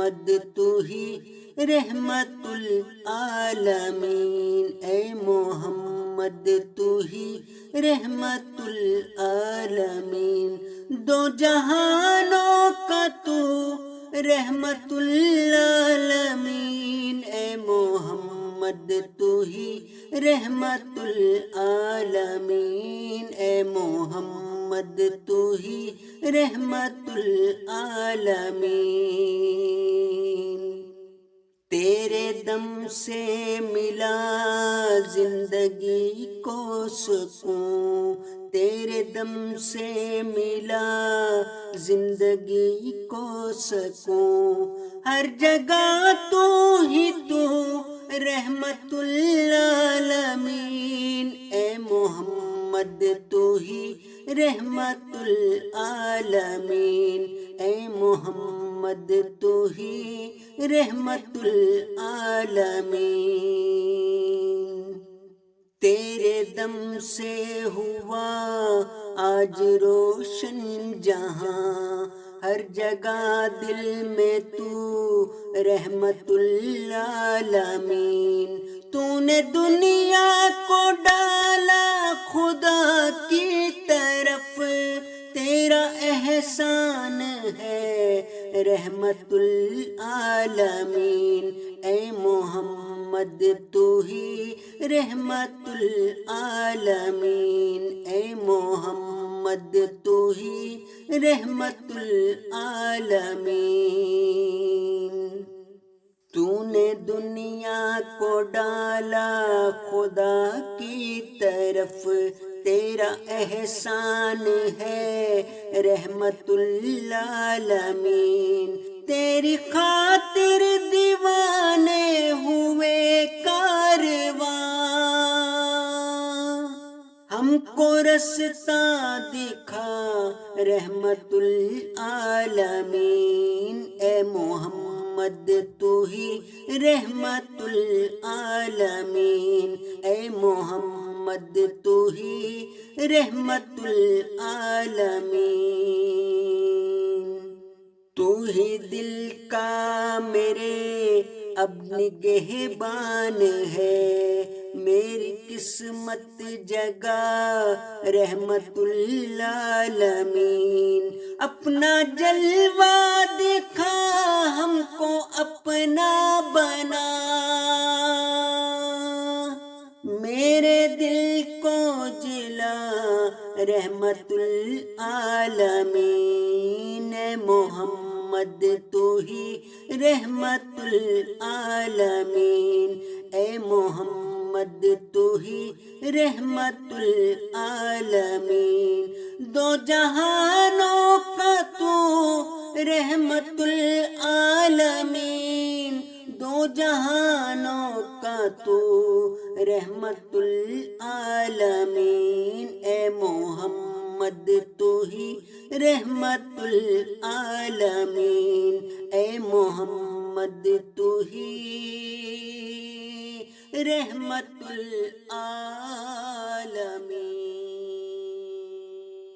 محمد تو ہی رحمت العالمین، اے محمد تو ہی رحمت العالمین، دو جہانوں کا تو رحمت العالمین، اے محمد تو ہی رحمت العالمین، اے محمد تو ہی رحمت العالمین، تیرے دم سے ملا زندگی کو سکون، تیرے دم سے ملا زندگی کو سکون، ہر جگہ تو ہی تو رحمت العالمین، اے محمد تو ہی رحمت العالمین، اے محمد تو ہی رحمت العالمین، تیرے دم سے ہوا آج روشن جہاں، ہر جگہ دل میں تو رحمت العالمین، تو نے دنیا کو ڈالا خدا کی طرف، تیرا احسان ہے رحمت العالمین، اے محمد تو ہی رحمت العالمین، اے محمد تو ہی رحمت العالمین، تو نے دنیا کو ڈالا خدا کی طرف، تیرا احسان ہے رحمت العالمین، تیری خاطر دیوانے ہوئے کارواں، ہم کو رستہ دکھا رحمت العالمین، اے محمد تو ہی رحمت العالمین، اے محمد تو ہی رحمت العالمین، تو ہی دل کا میرے اب نگہبان ہے، میری قسمت جگا رحمت العالمین، اپنا جلوہ دکھا ہم کو اپنا بنا، میرے دل کو جلا رحمت العالمین، اے محمد تو ہی رحمت العالمین، اے محمد تو ہی رحمت العالمین، دو جہانوں کا تو رحمت العالمین، دو جہانوں کا تو رحمت العالمین، اے محمد تو ہی رحمت العالمین، اے محمد تو ہی رحمت العالمین۔